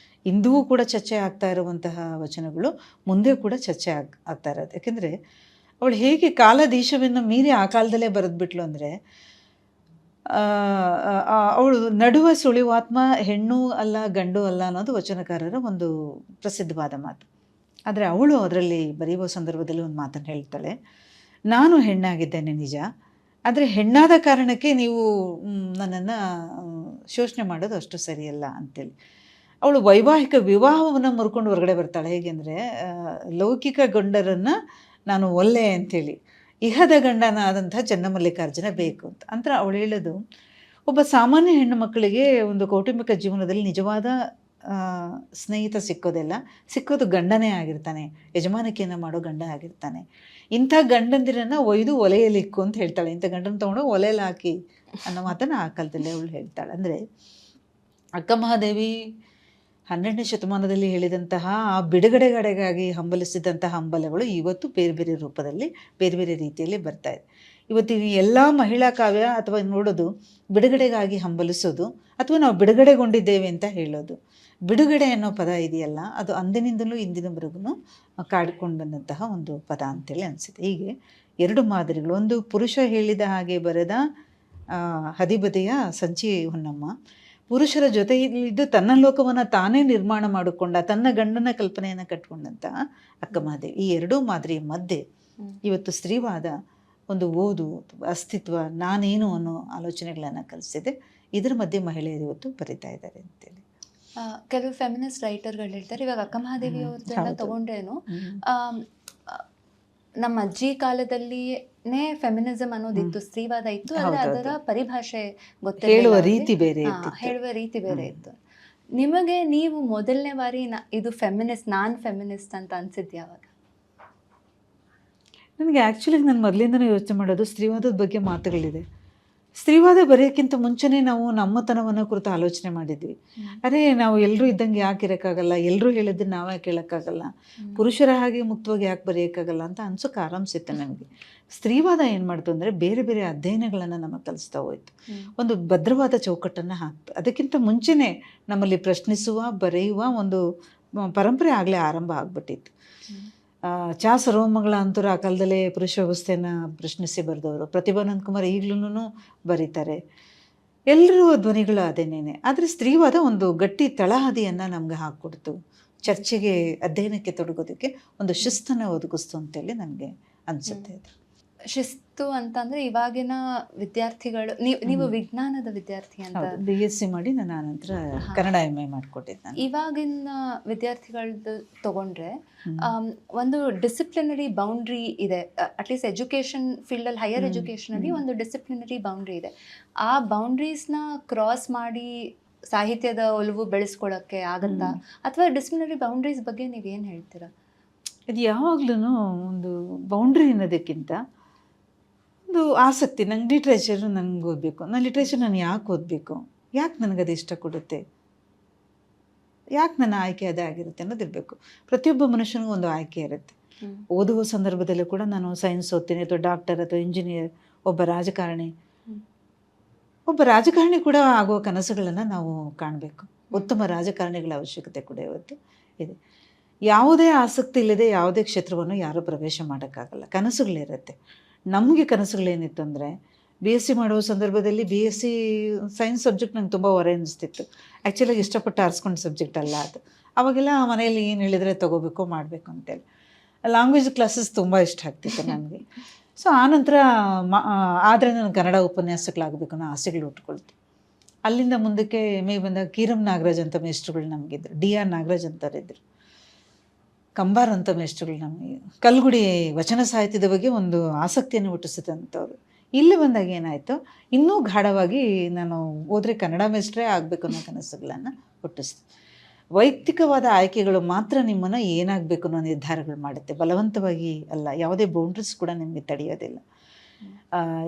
Speaker 2: ಇಂದೂ ಕೂಡ ಚರ್ಚೆ ಆಗ್ತಾ ಇರುವಂತಹ ವಚನಗಳು ಮುಂದೆ ಕೂಡ ಚರ್ಚೆ ಆಗ್ತಾ ಇರೋದು. ಯಾಕೆಂದರೆ ಅವಳು ಹೇಗೆ ಕಾಲದೇಶವನ್ನು ಮೀರಿ ಆ ಕಾಲದಲ್ಲೇ ಬರೆದ್ಬಿಟ್ಲು ಅಂದರೆ, ಅವಳು ನಡುವ ಸುಳಿವಾತ್ಮ ಹೆಣ್ಣು ಅಲ್ಲ ಗಂಡು ಅಲ್ಲ ಅನ್ನೋದು ವಚನಕಾರರ ಒಂದು ಪ್ರಸಿದ್ಧವಾದ ಮಾತು. ಆದರೆ ಅವಳು ಅದರಲ್ಲಿ ಬರೆಯುವ ಸಂದರ್ಭದಲ್ಲಿ ಒಂದು ಮಾತನ್ನು ಹೇಳ್ತಾಳೆ, ನಾನು ಹೆಣ್ಣಾಗಿದ್ದೇನೆ ನಿಜ, ಆದರೆ ಹೆಣ್ಣಾದ ಕಾರಣಕ್ಕೆ ನೀವು ನನ್ನನ್ನು ಶೋಷಣೆ ಮಾಡೋದು ಅಷ್ಟು ಸರಿಯಲ್ಲ ಅಂತೇಳಿ. ಅವಳು ವೈವಾಹಿಕ ವಿವಾಹವನ್ನು ಮುರ್ಕೊಂಡು ಹೊರಗಡೆ ಬರ್ತಾಳೆ. ಹೇಗೆ ಅಂದರೆ, ಲೌಕಿಕ ಗಂಡರನ್ನು ನಾನು ಒಲ್ಲೆ ಅಂಥೇಳಿ, ಇಹದ ಗಂಡನ ಆದಂಥ ಚನ್ನಮಲ್ಲಿಕಾರ್ಜುನ ಬೇಕು ಅಂತ. ಅಂದ್ರೆ ಅವಳು ಹೇಳೋದು, ಒಬ್ಬ ಸಾಮಾನ್ಯ ಹೆಣ್ಣು ಮಕ್ಕಳಿಗೆ ಒಂದು ಕೌಟುಂಬಿಕ ಜೀವನದಲ್ಲಿ ನಿಜವಾದ ಸ್ನೇಹಿತ ಸಿಕ್ಕೋದಿಲ್ಲ, ಸಿಕ್ಕೋದು ಗಂಡನೇ ಆಗಿರ್ತಾನೆ, ಯಜಮಾನಿಕೆಯನ್ನು ಮಾಡೋ ಗಂಡ ಆಗಿರ್ತಾನೆ. ಇಂಥ ಗಂಡಂದಿರನ್ನು ಒಯ್ದು ಒಲೆಯಲ್ಲಿ ಇಕ್ಕು ಅಂತ ಹೇಳ್ತಾಳೆ, ಇಂಥ ಗಂಡನ ತೊಗೊಂಡು ಒಲೆಯಲ್ಲಿ ಹಾಕಿ ಅನ್ನೋ ಮಾತನ್ನು ಆ ಕಾಲದಲ್ಲಿ ಅವಳು ಹೇಳ್ತಾಳೆ. ಅಂದರೆ ಅಕ್ಕಮಹಾದೇವಿ 12ನೇ ಶತಮಾನದಲ್ಲಿ ಹೇಳಿದಂತಹ ಆ ಬಿಡುಗಡೆಗಡೆಗಾಗಿ ಹಂಬಲಿಸಿದಂತಹ ಹಂಬಲಗಳು ಇವತ್ತು ಬೇರೆ ಬೇರೆ ರೂಪದಲ್ಲಿ ಬೇರೆ ಬೇರೆ ರೀತಿಯಲ್ಲಿ ಬರ್ತಾ ಇದೆ. ಇವತ್ತಿನ ಎಲ್ಲ ಮಹಿಳಾ ಕಾವ್ಯ ಅಥವಾ ನೋಡೋದು ಬಿಡುಗಡೆಗಾಗಿ ಹಂಬಲಿಸೋದು, ಅಥವಾ ನಾವು ಬಿಡುಗಡೆಗೊಂಡಿದ್ದೇವೆ ಅಂತ ಹೇಳೋದು. ಬಿಡುಗಡೆ ಅನ್ನೋ ಪದ ಇದೆಯಲ್ಲ, ಅದು ಅಂದಿನಿಂದಲೂ ಇಂದಿನವರೆಗೂ ಕಾಡ್ಕೊಂಡು ಬಂದಂತಹ ಒಂದು ಪದ ಅಂತೇಳಿ ಅನಿಸುತ್ತೆ. ಹೀಗೆ ಎರಡು ಮಾದರಿಗಳು, ಒಂದು ಪುರುಷ ಹೇಳಿದ ಹಾಗೆ ಬರೆದ ಹದಿಬದೆಯ ಸಂಚಿ ಹೊನ್ನಮ್ಮ, ಪುರುಷರ ಜೊತೆಯಲ್ಲಿದ್ದು ತನ್ನ ಲೋಕವನ್ನು ತಾನೇ ನಿರ್ಮಾಣ ಮಾಡಿಕೊಂಡ, ತನ್ನ ಗಂಡನ ಕಲ್ಪನೆಯನ್ನು ಕಟ್ಕೊಂಡಂತಹ ಅಕ್ಕಮಹಾದೇವಿ. ಈ ಎರಡೂ ಮಾದರಿಯ ಮಧ್ಯೆ ಇವತ್ತು ಸ್ತ್ರೀವಾದ ಒಂದು ಓದು, ಅಸ್ತಿತ್ವ, ನಾನೇನು ಅನ್ನೋ ಆಲೋಚನೆಗಳನ್ನು ಕಲಿಸಿದೆ. ಇದರ ಮಧ್ಯೆ ಮಹಿಳೆಯರು ಇವತ್ತು ಬರಿತಾ ಇದ್ದಾರೆ ಅಂತೇಳಿ.
Speaker 1: ಕೆಲವು ಫೆಮಿನಿಸ್ಟ್ ರೈಟರ್ಗಳು ಹೇಳ್ತಾರೆ, ಇವಾಗ ಅಕ್ಕಮಹಾದೇವಿ ಅವ್ರದ್ದೆಲ್ಲ ತಗೊಂಡ್ರೇನು ನಮ್ಮ ಅಜ್ಜಿ ಕಾಲದಲ್ಲಿನೇ ಫೆಮಿನಿಸಮ್ ಅನ್ನೋದಿತ್ತು, ಸ್ತ್ರೀವಾದ ಇತ್ತು, ಆದರೆ ಅದರ ಪರಿಭಾಷೆ ಗೊತ್ತಿಲ್ಲ,
Speaker 2: ಹೇಳುವ ರೀತಿ ಬೇರೆ
Speaker 1: ಇತ್ತು. ನಿಮಗೆ ನೀವು ಮೊದಲನೇ ಬಾರಿ ಇದು ಫೆಮಿನಿಸ್ಟ್, ನಾನ್ ಫೆಮಿನಿಸ್ಟ್ ಅಂತ ಅನ್ಸಿದ್ದು ಯಾವಾಗ?
Speaker 2: ನನಗೆ ಆ್ಯಕ್ಚುಲಿ ನಾನು ಮೊದಲಿಂದನೂ ಯೋಚನೆ ಮಾಡೋದು, ಸ್ತ್ರೀವಾದದ ಬಗ್ಗೆ ಮಾತುಗಳಿದೆ. ಸ್ತ್ರೀವಾದ ಬರೆಯೋಕ್ಕಿಂತ ಮುಂಚೆನೇ ನಾವು ನಮ್ಮತನವನ್ನು ಕುರಿತು ಆಲೋಚನೆ ಮಾಡಿದ್ವಿ. ಅರೆ, ನಾವು ಎಲ್ಲರೂ ಇದ್ದಂಗೆ ಯಾಕೆ ಇರೋಕ್ಕಾಗಲ್ಲ, ಎಲ್ಲರೂ ಹೇಳಿದ್ದನ್ನು ನಾವೇ ಕೇಳೋಕ್ಕಾಗಲ್ಲ, ಪುರುಷರ ಹಾಗೆ ಮುಕ್ತವಾಗಿ ಯಾಕೆ ಬರೆಯೋಕ್ಕಾಗಲ್ಲ ಅಂತ ಅನ್ಸೋಕೆ ಆರಂಭಿಸಿತ್ತು ನನಗೆ. ಸ್ತ್ರೀವಾದ ಏನು ಮಾಡ್ತು ಅಂದರೆ, ಬೇರೆ ಬೇರೆ ಅಧ್ಯಯನಗಳನ್ನು ನಮಗೆ ಕಲಿಸ್ತಾ ಹೋಯ್ತು, ಒಂದು ಭದ್ರವಾದ ಚೌಕಟ್ಟನ್ನು ಹಾಕ್ತು. ಅದಕ್ಕಿಂತ ಮುಂಚೆನೇ ನಮ್ಮಲ್ಲಿ ಪ್ರಶ್ನಿಸುವ, ಬರೆಯುವ ಒಂದು ಪರಂಪರೆ ಆಗಲೇ ಆರಂಭ ಆಗ್ಬಿಟ್ಟಿತ್ತು. ಚಾ ಸರ್ವಮಂಗಳ ಅಂತೂ ಆ ಕಾಲದಲ್ಲೇ ಪುರುಷ ವ್ಯವಸ್ಥೆಯನ್ನು ಪ್ರಶ್ನಿಸಿ ಬರೆದವರು. ಪ್ರತಿಭಾನಂದ ಕುಮಾರ್ ಈಗಲೂ ಬರೀತಾರೆ. ಎಲ್ಲರೂ ಧ್ವನಿಗಳು ಅದೇನೇನೆ. ಆದರೆ ಸ್ತ್ರೀವಾದ ಒಂದು ಗಟ್ಟಿ ತಳಹದಿಯನ್ನು ನಮಗೆ ಹಾಕ್ಕೊಡ್ತು, ಚರ್ಚೆಗೆ, ಅಧ್ಯಯನಕ್ಕೆ ತೊಡಗೋದಕ್ಕೆ ಒಂದು ಶಿಸ್ತನ್ನು ಒದಗಿಸ್ತು ಅಂತೇಳಿ ನನಗೆ ಅನಿಸುತ್ತೆ. ಅದು
Speaker 1: ಶಿಸ್ತು ಅಂತಂದರೆ ಇವಾಗಿನ ವಿದ್ಯಾರ್ಥಿಗಳು, ನೀವು ವಿಜ್ಞಾನದ ವಿದ್ಯಾರ್ಥಿ ಅಂತ
Speaker 2: BSc ಮಾಡಿ ನಾನು ಆನಂತರ ಕನ್ನಡ MA ಮಾಡಿಕೊಟ್ಟಿದ್ದೆ.
Speaker 1: ಇವಾಗಿನ ವಿದ್ಯಾರ್ಥಿಗಳದ್ದು ತಗೊಂಡ್ರೆ ಒಂದು ಡಿಸಿಪ್ಲಿನರಿ ಬೌಂಡ್ರಿ ಇದೆ, ಅಟ್ಲೀಸ್ಟ್ ಎಜುಕೇಷನ್ ಫೀಲ್ಡಲ್ಲಿ, ಹೈಯರ್ ಎಜುಕೇಷನಲ್ಲಿ ಒಂದು ಡಿಸಿಪ್ಲಿನರಿ ಬೌಂಡ್ರಿ ಇದೆ. ಆ ಬೌಂಡ್ರೀಸ್ನ ಕ್ರಾಸ್ ಮಾಡಿ ಸಾಹಿತ್ಯದ ಒಲವು ಬೆಳೆಸ್ಕೊಳ್ಳೋಕ್ಕೆ ಆಗತ್ತಾ, ಅಥವಾ ಡಿಸಿಪ್ಲಿನರಿ ಬೌಂಡ್ರೀಸ್ ಬಗ್ಗೆ ನೀವೇನು ಹೇಳ್ತೀರಾ?
Speaker 2: ಇದು ಯಾವಾಗ್ಲೂ ಒಂದು ಬೌಂಡ್ರಿ ಅನ್ನೋದಕ್ಕಿಂತ ಒಂದು ಆಸಕ್ತಿ. ನಂಗೆ ಲಿಟ್ರೇಚರ್ ನನಗೆ ಓದಬೇಕು, ನಾನು ಲಿಟ್ರೇಚರ್ ನಾನು ಯಾಕೆ ಓದಬೇಕು, ಯಾಕೆ ನನಗದು ಇಷ್ಟ ಕೊಡುತ್ತೆ, ಯಾಕೆ ನನ್ನ ಆಯ್ಕೆ ಅದೇ ಆಗಿರುತ್ತೆ ಅನ್ನೋದಿರಬೇಕು. ಪ್ರತಿಯೊಬ್ಬ ಮನುಷ್ಯನಿಗೂ ಒಂದು ಆಯ್ಕೆ ಇರುತ್ತೆ. ಓದುವ ಸಂದರ್ಭದಲ್ಲೂ ಕೂಡ ನಾನು ಸೈನ್ಸ್ ಓದ್ತೀನಿ, ಅಥವಾ ಡಾಕ್ಟರ್, ಅಥವಾ ಇಂಜಿನಿಯರ್, ಒಬ್ಬ ರಾಜಕಾರಣಿ ಕೂಡ ಆಗುವ ಕನಸುಗಳನ್ನು ನಾವು ಕಾಣಬೇಕು. ಉತ್ತಮ ರಾಜಕಾರಣಿಗಳ ಅವಶ್ಯಕತೆ ಕೂಡ ಇವತ್ತು ಇದೆ. ಯಾವುದೇ ಆಸಕ್ತಿ ಇಲ್ಲದೆ ಯಾವುದೇ ಕ್ಷೇತ್ರವನ್ನು ಯಾರೂ ಪ್ರವೇಶ ಮಾಡೋಕ್ಕಾಗಲ್ಲ. ಕನಸುಗಳಿರುತ್ತೆ. ನಮಗೆ ಕನಸುಗಳೇನಿತ್ತು ಅಂದರೆ, BSc ಮಾಡುವ ಸಂದರ್ಭದಲ್ಲಿ BSc ಸೈನ್ಸ್ ಸಬ್ಜೆಕ್ಟ್ ನಂಗೆ ತುಂಬ ಹೊರೆ ಅನ್ನಿಸ್ತಿತ್ತು. ಆ್ಯಕ್ಚುಲಾಗಿ ಇಷ್ಟಪಟ್ಟು ಆರಿಸ್ಕೊಂಡು ಸಬ್ಜೆಕ್ಟ್ ಅಲ್ಲ ಅದು. ಅವಾಗೆಲ್ಲ ಮನೆಯಲ್ಲಿ ಏನು ಹೇಳಿದರೆ ತೊಗೋಬೇಕು, ಮಾಡಬೇಕು ಅಂತೇಳಿ. ಲ್ಯಾಂಗ್ವೇಜ್ ಕ್ಲಾಸಸ್ ತುಂಬ ಇಷ್ಟ ಆಗ್ತಿತ್ತು ನನಗೆ. ಸೊ ಆನಂತರ ಆದರೆ ನಾನು ಕನ್ನಡ ಉಪನ್ಯಾಸಗಳಾಗಬೇಕು ಅನ್ನೋ ಆಸೆಗಳು ಹುಟ್ಕೊಳ್ತು. ಅಲ್ಲಿಂದ ಮುಂದಕ್ಕೆ ಎಮ್.ಎ ಬಂದಾಗ ಕೀರಂ ನಾಗರಾಜ್ ಅಂತ ಮೇಷ್ಟ್ರುಗಳು ನಮಗಿದ್ರು, ಡಿ.ಆರ್. ನಾಗರಾಜ್ ಅಂತವರಿದ್ದರು, ಕಂಬಾರ್ ಅಂತ ಮೇಷ್ಟ್ರುಗಳು ನಮಗೆ. ಕಲ್ಗುಡಿ ವಚನ ಸಾಹಿತ್ಯದ ಬಗ್ಗೆ ಒಂದು ಆಸಕ್ತಿಯನ್ನು ಹುಟ್ಟಿಸಿದಂಥವ್ರು. ಇಲ್ಲಿ ಬಂದಾಗ ಏನಾಯಿತು, ಇನ್ನೂ ಗಾಢವಾಗಿ ನಾನು ಹೋದರೆ ಕನ್ನಡ ಮೇಷ್ಟ್ರೇ ಆಗಬೇಕು ಅನ್ನೋ ಕನಸುಗಳನ್ನು ಹುಟ್ಟಿಸ್ತು. ವೈಯಕ್ತಿಕವಾದ ಆಯ್ಕೆಗಳು ಮಾತ್ರ ನಿಮ್ಮನ್ನು ಏನಾಗಬೇಕು ಅನ್ನೋ ನಿರ್ಧಾರಗಳು ಮಾಡುತ್ತೆ, ಬಲವಂತವಾಗಿ ಅಲ್ಲ. ಯಾವುದೇ ಬೌಂಡ್ರೀಸ್ ಕೂಡ ನಿಮಗೆ ತಡೆಯೋದಿಲ್ಲ.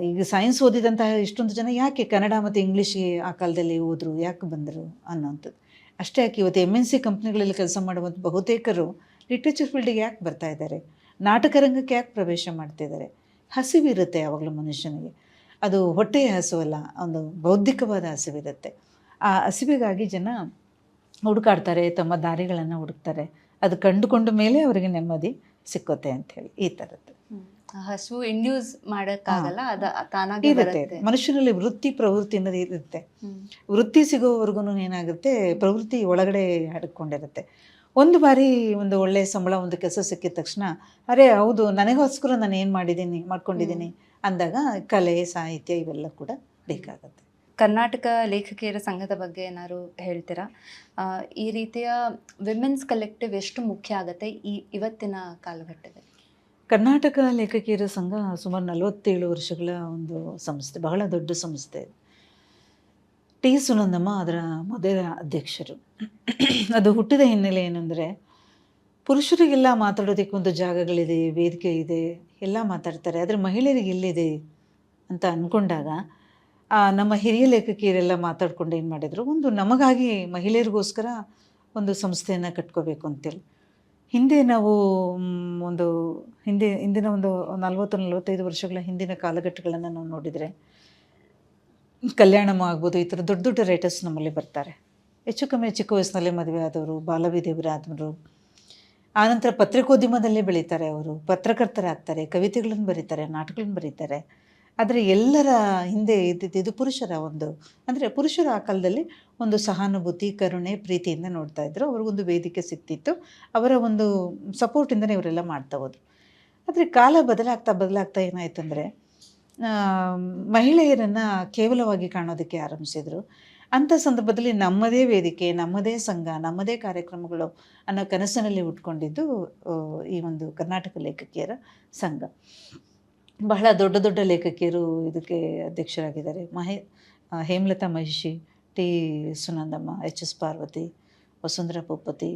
Speaker 2: ಈಗ ಸೈನ್ಸ್ ಓದಿದಂತಹ ಇಷ್ಟೊಂದು ಜನ ಯಾಕೆ ಕನ್ನಡ ಮತ್ತು ಇಂಗ್ಲೀಷ್ಗೆ ಆ ಕಾಲದಲ್ಲಿ ಹೋದರು, ಯಾಕೆ ಬಂದರು ಅನ್ನೋಂಥದ್ದು. ಅಷ್ಟೇ ಯಾಕೆ ಇವತ್ತು MNC ಕಂಪ್ನಿಗಳಲ್ಲಿ ಕೆಲಸ ಮಾಡುವಂಥ ಬಹುತೇಕರು ಲಿಟ್ರೇಚರ್ ಫೀಲ್ಡಿಗೆ ಯಾಕೆ ಬರ್ತಾ ಇದ್ದಾರೆ, ನಾಟಕ ರಂಗಕ್ಕೆ ಯಾಕೆ ಪ್ರವೇಶ ಮಾಡ್ತಿದ್ದಾರೆ? ಹಸಿವಿರುತ್ತೆ ಯಾವಾಗಲೂ ಮನುಷ್ಯನಿಗೆ. ಅದು ಹೊಟ್ಟೆಯ ಹಸುವಲ್ಲ, ಒಂದು ಬೌದ್ಧಿಕವಾದ ಹಸಿವಿರುತ್ತೆ. ಆ ಹಸಿವಿಗಾಗಿ ಜನ ಹುಡುಕಾಡ್ತಾರೆ, ತಮ್ಮ ದಾರಿಗಳನ್ನು ಹುಡುಕ್ತಾರೆ. ಅದು ಕಂಡುಕೊಂಡ ಮೇಲೆ ಅವರಿಗೆ ನೆಮ್ಮದಿ ಸಿಕ್ಕುತ್ತೆ ಅಂಥೇಳಿ ಈ ಥರದ್ದು.
Speaker 1: ಹಸು ಇಂಡ್ಯೂಸ್ ಮಾಡೋಕ್ಕಾಗಲ್ಲ, ಅದು ತಾನಾಗಿ
Speaker 2: ಇರುತ್ತೆ. ಮನುಷ್ಯನಲ್ಲಿ ವೃತ್ತಿ ಪ್ರವೃತ್ತಿ ಅನ್ನೋದು ಇರುತ್ತೆ. ವೃತ್ತಿ ಸಿಗೋವರೆಗೂ ಏನಾಗುತ್ತೆ, ಪ್ರವೃತ್ತಿ ಒಳಗಡೆ ಹಡ್ಕೊಂಡಿರುತ್ತೆ. ಒಂದು ಬಾರಿ ಒಂದು ಒಳ್ಳೆಯ ಸಂಬಳ, ಒಂದು ಕೆಲಸ ಸಿಕ್ಕಿದ ತಕ್ಷಣ ಅರೆ ಹೌದು ನನಗೋಸ್ಕರ ನಾನು ಏನು ಮಾಡ್ಕೊಂಡಿದ್ದೀನಿ ಅಂದಾಗ ಕಲೆ ಸಾಹಿತ್ಯ ಇವೆಲ್ಲ ಕೂಡ ಬೇಕಾಗುತ್ತೆ.
Speaker 1: ಕರ್ನಾಟಕ ಲೇಖಕಿಯರ ಸಂಘದ ಬಗ್ಗೆ ಏನಾದ್ರು ಹೇಳ್ತೀರಾ? ಈ ರೀತಿಯ ವಿಮೆನ್ಸ್ ಕಲೆಕ್ಟಿವ್ ಎಷ್ಟು ಮುಖ್ಯ ಆಗುತ್ತೆ ಇವತ್ತಿನ ಕಾಲಘಟ್ಟದಲ್ಲಿ?
Speaker 2: ಕರ್ನಾಟಕ ಲೇಖಕಿಯರ ಸಂಘ ಸುಮಾರು 47 ವರ್ಷಗಳ ಒಂದು ಸಂಸ್ಥೆ, ಬಹಳ ದೊಡ್ಡ ಸಂಸ್ಥೆ. ಟಿ ಸುನಂದಮ್ಮ ಅದರ ಮೊದಲ ಅಧ್ಯಕ್ಷರು. ಅದು ಹುಟ್ಟಿದ ಹಿನ್ನೆಲೆ ಏನಂದರೆ, ಪುರುಷರಿಗೆಲ್ಲ ಮಾತಾಡೋದಕ್ಕೆ ಒಂದು ಜಾಗಗಳಿದೆ, ವೇದಿಕೆ ಇದೆ, ಎಲ್ಲ ಮಾತಾಡ್ತಾರೆ, ಆದರೆ ಮಹಿಳೆಯರಿಗೆ ಎಲ್ಲಿದೆ ಅಂತ ಅಂದ್ಕೊಂಡಾಗ ನಮ್ಮ ಹಿರಿಯ ಲೇಖಕಿಯರೆಲ್ಲ ಮಾತಾಡ್ಕೊಂಡು ಏನು ಮಾಡಿದರು, ಒಂದು ನಮಗಾಗಿ ಮಹಿಳೆಯರಿಗೋಸ್ಕರ ಒಂದು ಸಂಸ್ಥೆಯನ್ನು ಕಟ್ಕೋಬೇಕು ಅಂತೇಳಿ. ಹಿಂದೆ ನಾವು ಹಿಂದಿನ ಒಂದು 40-45 ವರ್ಷಗಳ ಹಿಂದಿನ ಕಾಲಘಟ್ಟಗಳನ್ನು ನಾವು ನೋಡಿದರೆ, ಕಲ್ಯಾಣಮ್ಮ ಆಗ್ಬೋದು, ಈ ಥರ ದೊಡ್ಡ ದೊಡ್ಡ ರೈಟರ್ಸ್ ನಮ್ಮಲ್ಲಿ ಬರ್ತಾರೆ. ಹೆಚ್ಚು ಕಮ್ಮಿ ಚಿಕ್ಕ ವಯಸ್ಸಿನಲ್ಲೇ ಮದುವೆ ಆದವರು, ಬಾಲವಿಧವರಾದವರು. ಆನಂತರ ಪತ್ರಿಕೋದ್ಯಮದಲ್ಲೇ ಬೆಳೀತಾರೆ, ಅವರು ಪತ್ರಕರ್ತರಾಗ್ತಾರೆ, ಕವಿತೆಗಳನ್ನು ಬರೀತಾರೆ, ನಾಟಕಗಳನ್ನು ಬರೀತಾರೆ. ಆದರೆ ಎಲ್ಲರ ಹಿಂದೆ ಇದ್ದಿದ್ದು ಪುರುಷರ ಒಂದು, ಅಂದರೆ ಪುರುಷರು ಆ ಕಾಲದಲ್ಲಿ ಒಂದು ಸಹಾನುಭೂತಿ, ಕರುಣೆ, ಪ್ರೀತಿಯಿಂದ ನೋಡ್ತಾ ಇದ್ರು. ಅವ್ರಿಗೊಂದು ವೇದಿಕೆ ಸಿಗ್ತಿತ್ತು, ಅವರ ಒಂದು ಸಪೋರ್ಟಿಂದನೇ ಇವರೆಲ್ಲ ಮಾಡ್ತಾ ಹೋದ್ರು. ಆದರೆ ಕಾಲ ಬದಲಾಗ್ತಾ ಏನಾಯ್ತು ಅಂದರೆ, ಮಹಿಳೆಯರನ್ನು ಕೇವಲವಾಗಿ ಕಾಣೋದಕ್ಕೆ ಆರಂಭಿಸಿದರು. ಅಂಥ ಸಂದರ್ಭದಲ್ಲಿ ನಮ್ಮದೇ ವೇದಿಕೆ, ನಮ್ಮದೇ ಸಂಘ, ನಮ್ಮದೇ ಕಾರ್ಯಕ್ರಮಗಳು ಅನ್ನೋ ಕನಸಿನಲ್ಲಿ ಉಟ್ಕೊಂಡಿದ್ದು ಈ ಒಂದು ಕರ್ನಾಟಕ ಲೇಖಕಿಯರ ಸಂಘ. ಬಹಳ ದೊಡ್ಡ ದೊಡ್ಡ ಲೇಖಕಿಯರು ಇದಕ್ಕೆ ಅಧ್ಯಕ್ಷರಾಗಿದ್ದಾರೆ. ಹೇಮಲತಾ ಮಹಿಷಿ, ಟಿ ಸುನಂದಮ್ಮ, HS ಪಾರ್ವತಿ, ವಸುಂಧರಾ ಭೂಪತಿ,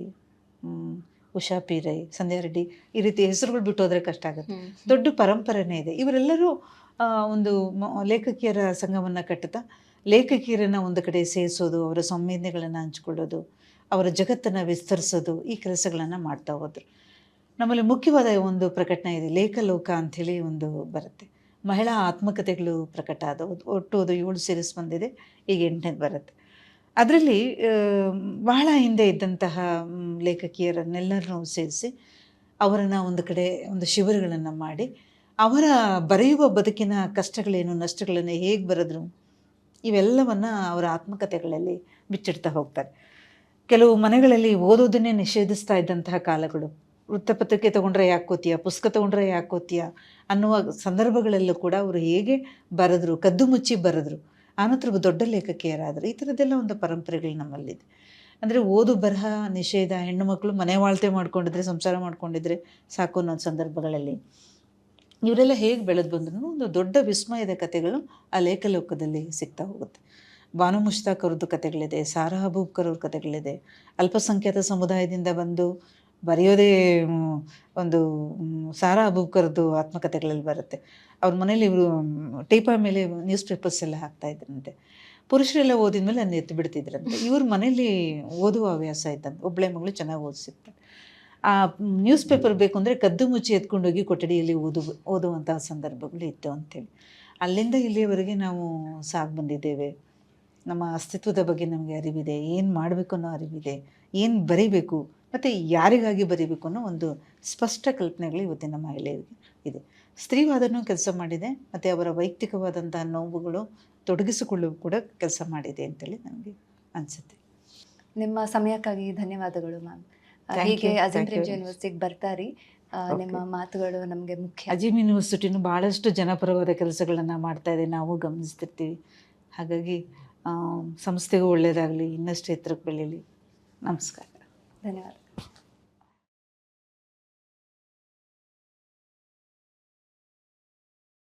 Speaker 2: ಉಷಾ ಪೀರೈ, ಸಂಧ್ಯಾ ರೆಡ್ಡಿ, ಈ ರೀತಿ ಹೆಸರುಗಳು ಬಿಟ್ಟು ಹೋದರೆ ಕಷ್ಟ ಆಗುತ್ತೆ. ದೊಡ್ಡ ಪರಂಪರೆನೇ ಇದೆ. ಇವರೆಲ್ಲರೂ ಒಂದು ಲೇಖಕಿಯರ ಸಂಘವನ್ನು ಕಟ್ಟುತ್ತಾ ಲೇಖಕಿಯರನ್ನು ಒಂದು ಕಡೆ ಸೇರಿಸೋದು, ಅವರ ಸಂವೇದನೆಗಳನ್ನು ಹಂಚ್ಕೊಳ್ಳೋದು, ಅವರ ಜಗತ್ತನ್ನು ವಿಸ್ತರಿಸೋದು, ಈ ಕೆಲಸಗಳನ್ನು ಮಾಡ್ತಾ ಹೋದರು. ನಮ್ಮಲ್ಲಿ ಮುಖ್ಯವಾದ ಒಂದು ಪ್ರಕಟಣೆ ಇದೆ, ಲೇಖಲೋಕ ಅಂಥೇಳಿ ಒಂದು ಬರುತ್ತೆ. ಮಹಿಳಾ ಆತ್ಮಕಥೆಗಳು ಪ್ರಕಟ ಆದವು. ಒಟ್ಟು ಅದು 7 ಸೀರೀಸ್ ಬಂದಿದೆ, ಈಗ 8ನೇದು ಬರುತ್ತೆ. ಅದರಲ್ಲಿ ಬಹಳ ಹಿಂದೆ ಇದ್ದಂತಹ ಲೇಖಕಿಯರನ್ನೆಲ್ಲರನ್ನೂ ಸೇರಿಸಿ ಅವರನ್ನು ಒಂದು ಕಡೆ ಒಂದು ಶಿಬಿರಗಳನ್ನು ಮಾಡಿ, ಅವರ ಬರೆಯುವ ಬದುಕಿನ ಕಷ್ಟಗಳೇನು, ನಷ್ಟಗಳನ್ನು ಹೇಗೆ ಬರೆದ್ರು, ಇವೆಲ್ಲವನ್ನು ಅವರ ಆತ್ಮಕಥೆಗಳಲ್ಲಿ ಬಿಚ್ಚಿಡ್ತಾ ಹೋಗ್ತಾರೆ. ಕೆಲವು ಮನೆಗಳಲ್ಲಿ ಓದೋದನ್ನೇ ನಿಷೇಧಿಸ್ತಾ ಇದ್ದಂತಹ ಕಾಲಗಳು. ವೃತ್ತಪತ್ರಿಕೆ ತೊಗೊಂಡ್ರೆ ಯಾಕೋತೀಯ, ಪುಸ್ತಕ ತೊಗೊಂಡ್ರೆ ಯಾಕೋತೀಯ ಅನ್ನುವ ಸಂದರ್ಭಗಳಲ್ಲೂ ಕೂಡ ಅವರು ಹೇಗೆ ಬರೆದ್ರು, ಕದ್ದು ಮುಚ್ಚಿ ಬರೆದ್ರು, ಆನಂತರ ದೊಡ್ಡ ಲೇಖಕಿಯರಾದರು. ಈ ಥರದ್ದೆಲ್ಲ ಒಂದು ಪರಂಪರೆಗಳು ನಮ್ಮಲ್ಲಿದೆ. ಅಂದರೆ ಓದು ಬರಹ ನಿಷೇಧ, ಹೆಣ್ಣು ಮಕ್ಕಳು ಮನೆ ವಾಳ್ತೆ ಮಾಡ್ಕೊಂಡಿದ್ರೆ, ಸಂಸಾರ ಮಾಡ್ಕೊಂಡಿದ್ರೆ ಸಾಕು ಅನ್ನೋ ಸಂದರ್ಭಗಳಲ್ಲಿ ಇವರೆಲ್ಲ ಹೇಗೆ ಬೆಳೆದು ಬಂದ್ರು ಒಂದು ದೊಡ್ಡ ವಿಸ್ಮಯದ ಕಥೆಗಳು ಆ ಲೇಖಲೋಕದಲ್ಲಿ ಸಿಗ್ತಾ ಹೋಗುತ್ತೆ. ಬಾನು ಮುಷ್ತಾಕ್ ಅವ್ರದ್ದು ಕಥೆಗಳಿದೆ, ಸಾರಾ ಅಬೂಬಕರ್ ಅವ್ರ ಕಥೆಗಳಿದೆ. ಅಲ್ಪಸಂಖ್ಯಾತ ಸಮುದಾಯದಿಂದ ಬಂದು ಬರೆಯೋದೇ ಒಂದು ಸಾರಾ ಅಬೂಬಕರ್ದು ಆತ್ಮಕಥೆಗಳಲ್ಲಿ ಬರುತ್ತೆ. ಅವ್ರ ಮನೇಲಿ ಇವರು ಟೇಪಾಯ್ ಮೇಲೆ ನ್ಯೂಸ್ ಪೇಪರ್ಸ್ ಎಲ್ಲ ಹಾಕ್ತಾಯಿದ್ರಂತೆ. ಪುರುಷರೆಲ್ಲ ಓದಿದ ಮೇಲೆ ಎತ್ತು ಬಿಡ್ತಿದ್ರಂತೆ. ಇವ್ರ ಮನೇಲಿ ಓದುವ ಹವ್ಯಾಸ ಇದ್ದಂತೆ. ಒಬ್ಬಳೆ ಮಗಳು ಚೆನ್ನಾಗಿ ಓದಿಸಿರ್ತಾರೆ. ಆ ನ್ಯೂಸ್ ಪೇಪರ್ ಬೇಕು ಅಂದರೆ ಕದ್ದು ಮುಚ್ಚಿ ಎತ್ಕೊಂಡೋಗಿ ಕೊಠಡಿಯಲ್ಲಿ ಓದುವಂತಹ ಸಂದರ್ಭಗಳು ಇತ್ತು ಅಂಥೇಳಿ. ಅಲ್ಲಿಂದ ಇಲ್ಲಿಯವರೆಗೆ ನಾವು ಸಾಗಿ ಬಂದಿದ್ದೇವೆ. ನಮ್ಮ ಅಸ್ತಿತ್ವದ ಬಗ್ಗೆ ನಮಗೆ ಅರಿವಿದೆ, ಏನು ಮಾಡಬೇಕು ಅನ್ನೋ ಅರಿವಿದೆ, ಏನು ಬರೀಬೇಕು ಮತ್ತು ಯಾರಿಗಾಗಿ ಬರೀಬೇಕು ಅನ್ನೋ ಒಂದು ಸ್ಪಷ್ಟ ಕಲ್ಪನೆಗಳು ಇವತ್ತಿನ ಮಹಿಳೆಯರಿಗೆ ಇದೆ. ಸ್ತ್ರೀವಾದನೂ ಕೆಲಸ ಮಾಡಿದೆ ಮತ್ತು ಅವರ ವೈಯಕ್ತಿಕವಾದಂಥ ನೋವುಗಳು ತೊಡಗಿಸಿಕೊಳ್ಳುವ ಕೂಡ ಕೆಲಸ ಮಾಡಿದೆ ಅಂತೇಳಿ ನನಗೆ ಅನಿಸುತ್ತೆ.
Speaker 1: ನಿಮ್ಮ ಸಮಯಕ್ಕಾಗಿ ಧನ್ಯವಾದಗಳು ಮ್ಯಾಮ್. ಹೀಗೆ ಅಜಂತ್ ಯೂನಿವರ್ಸಿಟಿಗೆ ಬರ್ತಾರಿ. ನಿಮ್ಮ ಮಾತುಗಳು ನಮಗೆ ಮುಖ್ಯ.
Speaker 2: ಅಜೀಮ್ ಯೂನಿವರ್ಸಿಟಿನೂ ಭಾಳಷ್ಟು ಜನಪರವಾದ ಕೆಲಸಗಳನ್ನು ಮಾಡ್ತಾ ಇದೆ, ನಾವು ಗಮನಿಸ್ತಿರ್ತೀವಿ. ಹಾಗಾಗಿ ಸಂಸ್ಥೆಗೂ ಒಳ್ಳೆಯದಾಗಲಿ, ಇನ್ನಷ್ಟು ಎತ್ತರಕ್ಕೆ ಬೆಳೀಲಿ. ನಮಸ್ಕಾರ.
Speaker 1: ಧನ್ಯವಾದ.